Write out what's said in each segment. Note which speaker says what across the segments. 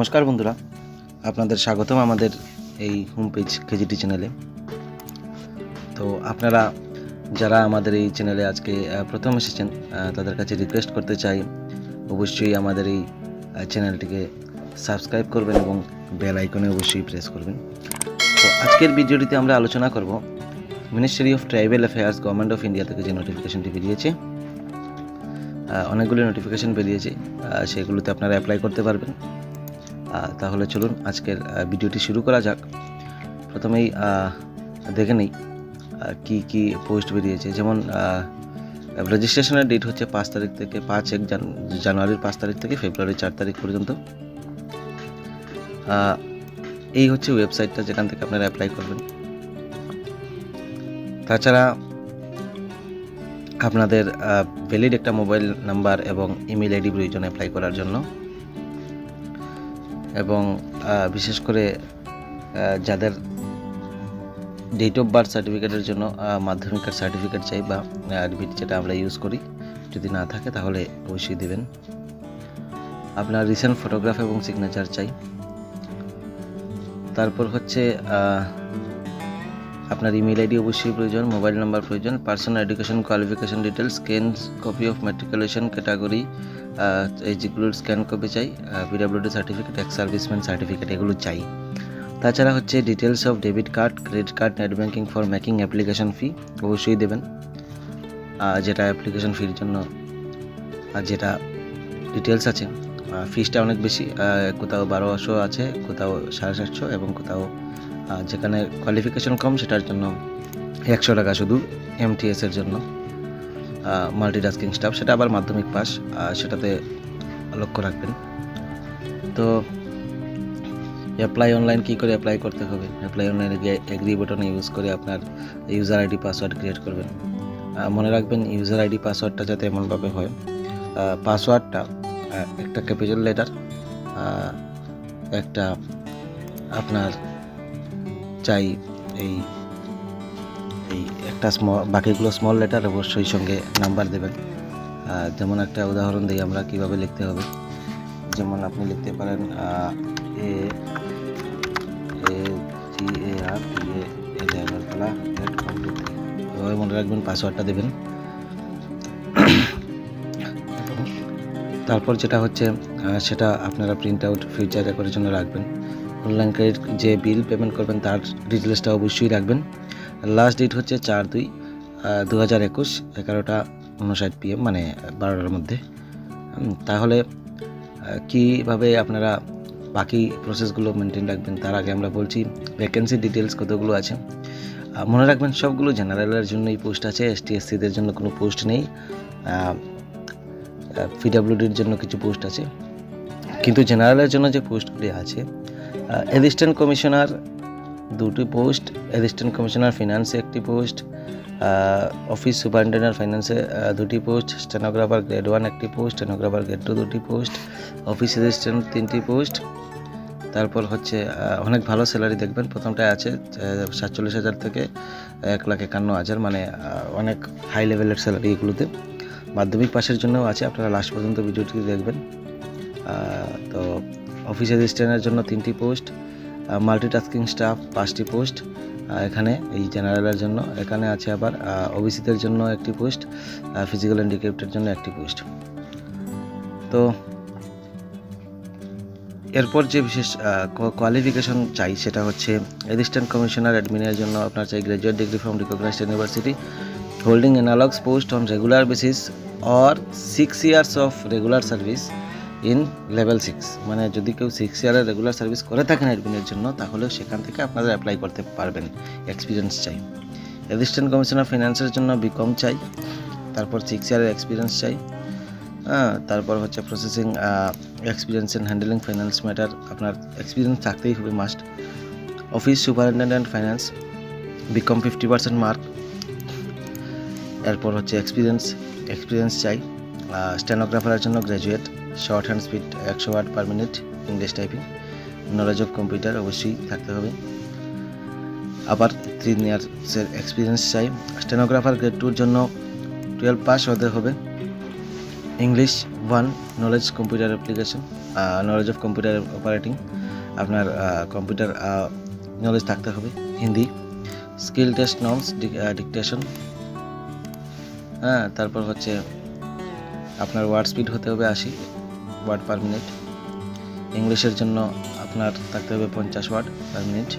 Speaker 1: নমস্কার বন্ধুরা, আপনাদের স্বাগতম আমাদের এই হোম পেজ কেজিটি চ্যানেলে। তো আপনারা যারা আমাদের এই চ্যানেলে আজকে প্রথম এসেছেন তাদের কাছে রিকোয়েস্ট করতে চাই, অবশ্যই আমাদের এই চ্যানেলটিকে সাবস্ক্রাইব করবেন এবং বেল আইকনে অবশ্যই প্রেস করবেন। তো আজকের ভিডিওটিতে আমরা আলোচনা করব ministry of tribal affairs government of India থেকে যে নোটিফিকেশনটি বেরিয়েছে, অনেকগুলি নোটিফিকেশন বেরিয়েছে, সেগুলোতে আপনারা অ্যাপ্লাই করতে পারবেন। তাহলে চলুন আজকের ভিডিওটি শুরু করা যাক। প্রথমেই দেখে নেই কি কি পোস্ট বেরিয়েছে। যেমন রেজিস্ট্রেশনের ডেট হচ্ছে 5 তারিখ থেকে জানুয়ারির 5 তারিখ থেকে ফেব্রুয়ারির 4 তারিখ পর্যন্ত। এই হচ্ছে ওয়েবসাইটটা যেখান থেকে আপনারা অ্যাপ্লাই করবেন। তাছাড়া আপনাদের ভ্যালিড একটা মোবাইল নাম্বার এবং ইমেল আইডি প্রয়োজন অ্যাপ্লাই করার জন্য, এবং বিশেষ করে যাদের ডেট অফ বার্থ সার্টিফিকেটের জন্য মাধ্যমিকের সার্টিফিকেট চাই বা অ্যাডমিট যেটা আমরা ইউজ করি, যদি না থাকে তাহলে অবশ্যই দেবেন। আপনার রিসেন্ট ফটোগ্রাফ এবং সিগনেচার চাই। তারপর হচ্ছে আপনার ইমেল আইডি অবশ্যই প্রয়োজন, মোবাইল নাম্বার প্রয়োজন, personal education qualification details, scan copy of matriculation category, এইগুলোর স্ক্যান কপি চাই, PWD certificate, ex serviceman certificate, এগুলো চাই। তাছাড়া হচ্ছে details of debit card, credit card, net banking for making application fee অবশ্যই দেবেন, যেটা অ্যাপ্লিকেশন ফির জন্য যেটা ডিটেলস আছে। ফিসটা অনেক বেশি, কোথাও 1200 আছে, কোথাও 750, এবং কোথাও যেখানে কোয়ালিফিকেশন কম সেটার জন্য 100 টাকা শুধু MTS এর জন্য। মাল্টিটাস্কিং স্টাফ, সেটা আবার মাধ্যমিক পাস, সেটাতে লক্ষ্য রাখবেন। তো অ্যাপ্লাই অনলাইন কী করে অ্যাপ্লাই করতে হবে? অ্যাপ্লাই অনলাইনে গিয়ে এগ্রি বাটন ইউজ করে আপনার ইউজার আইডি পাসওয়ার্ড ক্রিয়েট করবেন। মনে রাখবেন ইউজার আইডি পাসওয়ার্ডটা যাতে এমনভাবে হয়, পাসওয়ার্ডটা একটা ক্যাপিটাল লেটার, একটা আপনার চাই এই একটা বাকিগুলো স্মল লেটার, অবশ্যই সঙ্গে নাম্বার দেবেন। যেমন একটা উদাহরণ দিই আমরা কিভাবে লিখতে হবে। যেমন আপনি লিখতে পারেন এভাবে মনে রাখবেন, পাসওয়ার্ডটা দেবেন। তারপর যেটা হচ্ছে সেটা আপনারা প্রিন্ট আউট ফিউচার রেকর্ডের জন্য রাখবেন। অনলাইন ক্রেডিট যে বিল পেমেন্ট করবেন তার ডিটেলসটা অবশ্যই রাখবেন। লাস্ট ডেট হচ্ছে 4/2/2021 11:59 PM, মানে 12টার মধ্যে। তাহলে কীভাবে আপনারা বাকি প্রসেসগুলো মেনটেন রাখবেন তার আগে আমরা বলছি ভ্যাকেন্সি ডিটেলস কতগুলো আছে। মনে রাখবেন সবগুলো জেনারেলের জন্যই পোস্ট আছে, ST/SC-দের জন্য কোনো পোস্ট নেই। PWDর জন্য কিছু পোস্ট আছে, কিন্তু জেনারেলের জন্য যে পোস্টগুলি আছে, অ্যাসিস্ট্যান্ট কমিশনার 2টি পোস্ট, অ্যাসিস্ট্যান্ট কমিশনার ফিনান্সে 1টি পোস্ট, অফিস সুপারিনটেন্ডেন্ট ফাইন্যান্সে 2টি পোস্ট, স্টেনোগ্রাফার গ্রেড 1 1টি পোস্ট, স্টেনোগ্রাফার গ্রেড 2 2টি পোস্ট, অফিস অ্যাসিস্ট্যান্ট 3টি পোস্ট। তারপর হচ্ছে অনেক ভালো স্যালারি দেখবেন, প্রথমটায় আছে 47,000 থেকে 1,51,000, মানে অনেক হাই লেভেলের স্যালারি এগুলোতে। মাধ্যমিক পাশের জন্যও আছে, আপনারা লাস্ট পর্যন্ত ভিডিওটি দেখবেন। তো অফিস অ্যাসিস্ট্যান্টের জন্য 3টি পোস্ট, মাল্টিটাস্কিং স্টাফ 5টি পোস্ট এখানে এই জেনারেলের জন্য। এখানে আছে আবার ওবিসিদের জন্য 1টি পোস্ট, ফিজিক্যাল হ্যান্ডিক্যাপ্টের জন্য 1টি পোস্ট। তো এরপর যে বিশেষ কোয়ালিফিকেশন চাই সেটা হচ্ছে অ্যাসিস্ট্যান্ট কমিশনার অ্যাডমিনের জন্য আপনার চাই graduate degree from recognised university holding analogous post on regular basis or 6 years of regular service in level 6, মানে যদি কেউ 6 ইয়ারের রেগুলার সার্ভিস করে থাকেন অ্যাডমিনের জন্য তাহলে সেখান থেকে আপনারা অ্যাপ্লাই করতে পারবেন। এক্সপিরিয়েন্স চাই। অ্যাসিস্ট্যান্ট কমিশনার ফিনান্সের জন্য BCom চাই, তারপর 6 ইয়ারের এক্সপিরিয়েন্স চাই। তারপর হচ্ছে processing experience in handling finance matter, আপনার এক্সপিরিয়েন্স থাকতেই হবে, must. Office superintendent finance BCom 50% mark. এরপর হচ্ছে এক্সপিরিয়েন্স চাই। স্টেনোগ্রাফারের জন্য graduate, short hand speed 100 word per minute, English typing, knowledge of computer অবশ্যই থাকতে হবে। আবার 3 ইয়ার্সের এক্সপিরিয়েন্স চাই। স্টেনোগ্রাফার গ্রেড 2-র জন্য 12 পাস হতে হবে। English 1, knowledge computer application, knowledge of computer operating, আপনার কম্পিউটার নলেজ থাকতে হবে। Hindi, skill test norms dictation, তারপর হচ্ছে আপনার ওয়ার্ড স্পিড হতে হবে 80 ওয়ার্ড পার মিনিট। ইংলিশের জন্য আপনার থাকতে হবে 50 ওয়ার্ড পার মিনিট,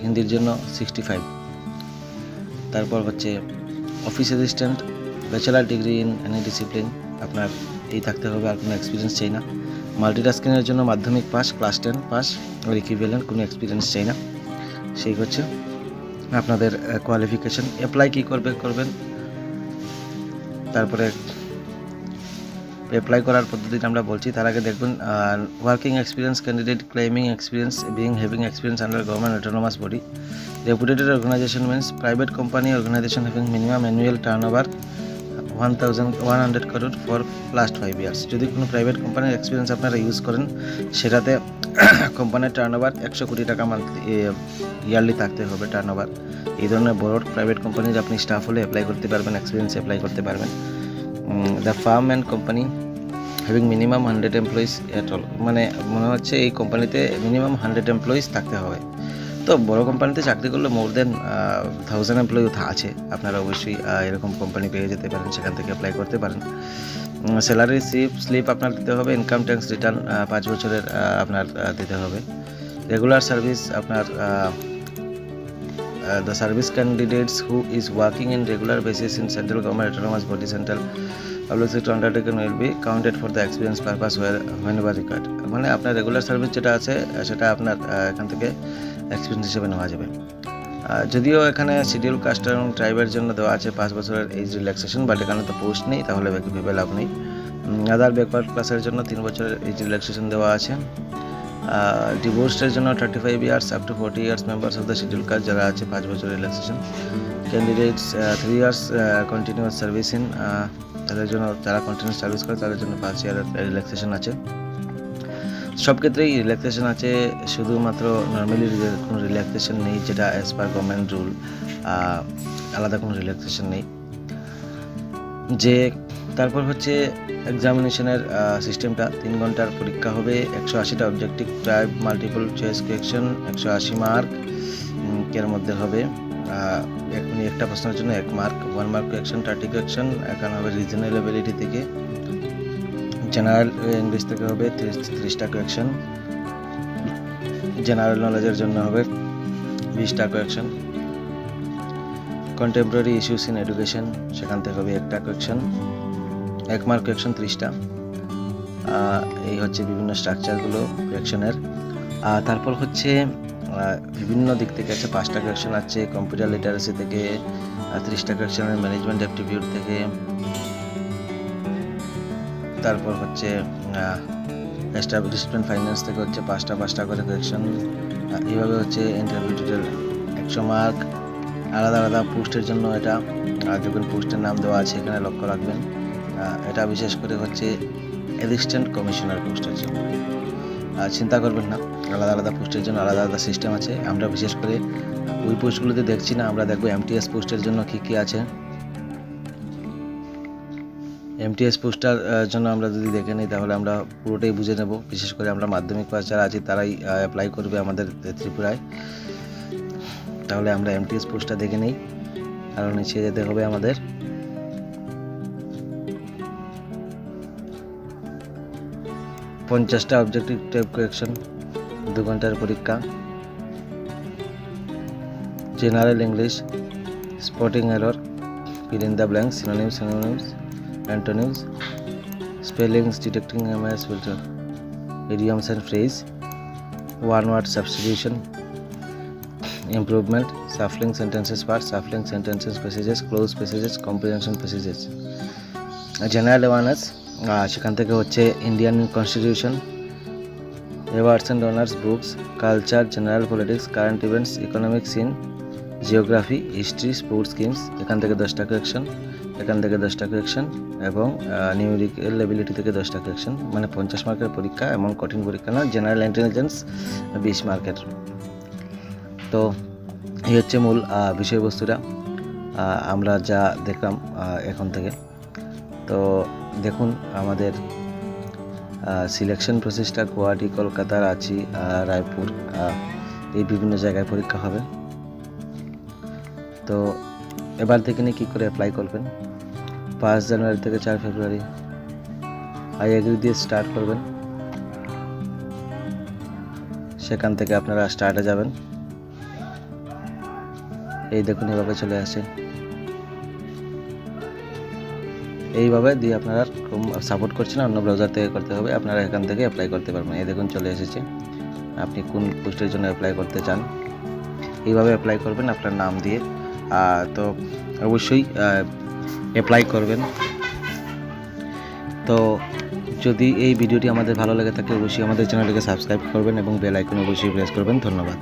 Speaker 1: হিন্দির জন্য 65। তারপর হচ্ছে office assistant, bachelor degree in any discipline, আপনার এই থাকতে হবে, আর কোনো এক্সপিরিয়েন্স চাই না। মাল্টিটাস্কিংয়ের জন্য মাধ্যমিক পাস, ক্লাস 10 পাস ওর ইকুইভ্যালেন্ট, কোনো এক্সপিরিয়েন্স চাই না। সেই হচ্ছে আপনাদের কোয়ালিফিকেশন। অ্যাপ্লাই কী করবেন, তারপরে অ্যাপ্লাই করার পদ্ধতিটা আমরা বলছি। তার আগে দেখবেন working experience candidate claiming experience having experience under government autonomous body, reputated organisation means private company organisation having minimum annual turnover 1,100 crore for last 5 years. যদি কোনো প্রাইভেট কোম্পানির এক্সপিরিয়েন্স আপনারা ইউজ করেন, সেটাতে কোম্পানির টার্নওভার 100 কোটি টাকা মান্থলি ইয়ারলি থাকতে হবে টার্নওভার। এই ধরনের বড় প্রাইভেট কোম্পানির আপনি স্টাফ হলে অ্যাপ্লাই করতে পারবেন, এক্সপিরিয়েন্স অ্যাপ্লাই করতে পারবেন। The farm and company having minimum 100 employees at all, মানে মনে হচ্ছে এই কোম্পানিতে মিনিমাম 100 এমপ্লয়িজ থাকতে হবে। তো বড় কোম্পানিতে চাকরি করলে মোর দেন 1000 এমপ্লয়ি আছে, আপনারা অবশ্যই এরকম কোম্পানি পেয়ে যেতে পারেন, সেখান থেকে অ্যাপ্লাই করতে পারেন। স্যালারি স্লিপ আপনার দিতে হবে, ইনকাম ট্যাক্স রিটার্ন 5 বছরের আপনার দিতে হবে। রেগুলার সার্ভিস আপনার the service candidates who is working in regular basis in central government autonomous body central public sector undertaken will be counted for the experience purpose whenever required। মানে আপনার regular service যেটা আছে সেটা আপনার এখান থেকে experience হিসেবে নেওয়া যাবে। যদিও এখানে শিডিউল কাস্ট এবং ট্রাইবের জন্য দেওয়া আছে 5 বছরের এজ রিল্যাক্সেশন, বাট এখানে তো পোস্ট নেই, তাহলে ভেবে লাভ নেই। আদার ব্যাকওয়ার্ড ক্লাসের জন্য 3 বছরের এজ রিল্যাক্সেশন দেওয়া আছে। ডিভোর্সের জন্য 35 years up to 40 years members of the scheduled caste যারা আছে 5 বছরের রিল্যাক্সেশন। Candidates 3 years continuous service in, তাদের জন্য যারা কন্টিনিউয়াস সার্ভিস করে তাদের জন্য 5 ইয়ারের রিল্যাক্সেশন আছে। সব ক্ষেত্রেই রিল্যাক্সেশন আছে, শুধুমাত্র নর্মালি কোনো রিল্যাক্সেশন নেই, যেটা অ্যাজ পার গভর্নমেন্ট রুল, আলাদা কোনো রিল্যাক্সেশন নেই। যে তারপর হচ্ছে এক্সামিনেশনের সিস্টেমটা 3 ঘন্টার পরীক্ষা হবে, 180টা objective type multiple choice question, 180 mark এর মধ্যে হবে। একটা প্রশ্নের জন্য 1 মার্ক, 1 মার্ক কোয়েকশন, 30 কোয়েকশন। এখানে হবে রিজনাল এবিলিটি থেকে, জেনারেল ইংলিশ থেকে হবে 30টা কোয়েকশন, জেনারেল নলেজের জন্য হবে 20টা question, contemporary issues in education সেখান থেকে হবে 1টা কোয়েকশন, 1 মার্ক কোয়েকশন 30টা। এই হচ্ছে বিভিন্ন স্ট্রাকচারগুলো কোয়েকশনের। তারপর হচ্ছে বিভিন্ন দিক থেকে আছে 5টা কোয়েকশন আছে, কম্পিউটার লিটারেসি থেকে 30টা কোয়েকশনের, ম্যানেজমেন্ট অ্যাপটিটিউড থেকে। তারপর হচ্ছে এস্টাবলিশমেন্ট ফাইন্যান্স থেকে হচ্ছে 5টা করে কোয়েকশন। এইভাবে হচ্ছে ইন্টারভিউ টোটাল 100 মার্ক। আলাদা আলাদা পোস্টের জন্য এটা দেখবেন পোস্টের নাম দেওয়া আছে, এখানে লক্ষ্য রাখবেন। এটা বিশেষ করে হচ্ছে অ্যাসিস্ট্যান্ট কমিশনার পোস্টের জন্য। চিন্তা করবেন না, আলাদা আলাদা পোস্টের জন্য আলাদা আলাদা সিস্টেম আছে। আমরা বিশেষ করে ওই পোস্টগুলোতে দেখছি না, আমরা দেখবো এমটিএস পোস্টের জন্য কী আছে। এমটিএস পোস্টার জন্য আমরা যদি দেখে নিই তাহলে আমরা পুরোটাই বুঝে নেব। বিশেষ করে আমরা মাধ্যমিক পাস যারা আছি তারাই অ্যাপ্লাই করবে আমাদের ত্রিপুরায়। তাহলে আমরা এমটিএস পোস্টটা দেখে নিই, কারণ নিচে যেতে হবে আমাদের। পঞ্চাশটা অবজেক্টিভ টাইপ কোয়েকশন, 2 ঘন্টার পরীক্ষা। General English, spotting error, fill in the blanks, synonyms, antonyms, spellings, detecting MIS filter, idioms and phrase, one word substitution, improvement, shuffling sentences parts, shuffling sentences passages, close passages, comprehension passages. General awareness সেখান থেকে হচ্ছে Indian constitution, awards and honours books, culture, general politics, current events, economics in, geography, history, sports games. এখান থেকে 10টা question, এখান থেকে 10টা question এবং নিউমেরিক্যাল এবিলিটি থেকে 10টা কোয়েকশন। মানে 50 মার্কের পরীক্ষা, এমন কঠিন পরীক্ষা না। জেনারেল ইন্টেলিজেন্স 20 মার্কের। তো এই হচ্ছে মূল বিষয়বস্তুটা আমরা যা দেখলাম এখন থেকে। তো দেখুন আমাদের সিলেকশন প্রসেসটা গুয়াহাটি, কলকাতা, রাঁচি, রায়পুর এই বিভিন্ন জায়গায় পরীক্ষা হবে। তো এবার থেকে নিয়ে কী করে অ্যাপ্লাই করবেন, 5 জানুয়ারি থেকে 4 ফেব্রুয়ারি আই এগ্রি দিয়ে স্টার্ট করবেন। সেখান থেকে আপনারা স্টার্টে যাবেন। এই দেখুন এভাবে চলে আসে, এইভাবে দিয়ে আপনারা সাপোর্ট করছেন অন্য ব্রাউজার থেকে করতে হবে, আপনারা এখান থেকে অ্যাপ্লাই করতে পারবেন। এই দেখুন চলে এসেছে, আপনি কোন পোস্টের জন্য অ্যাপ্লাই করতে চান এইভাবে অ্যাপ্লাই করবেন আপনার নাম দিয়ে। তো অবশ্যই অ্যাপ্লাই করবেন। তো যদি এই ভিডিওটি আমাদের ভালো লেগে থাকে অবশ্যই আমাদের চ্যানেলটিকে সাবস্ক্রাইব করবেন এবং বেল আইকন অবশ্যই প্রেস করবেন। ধন্যবাদ।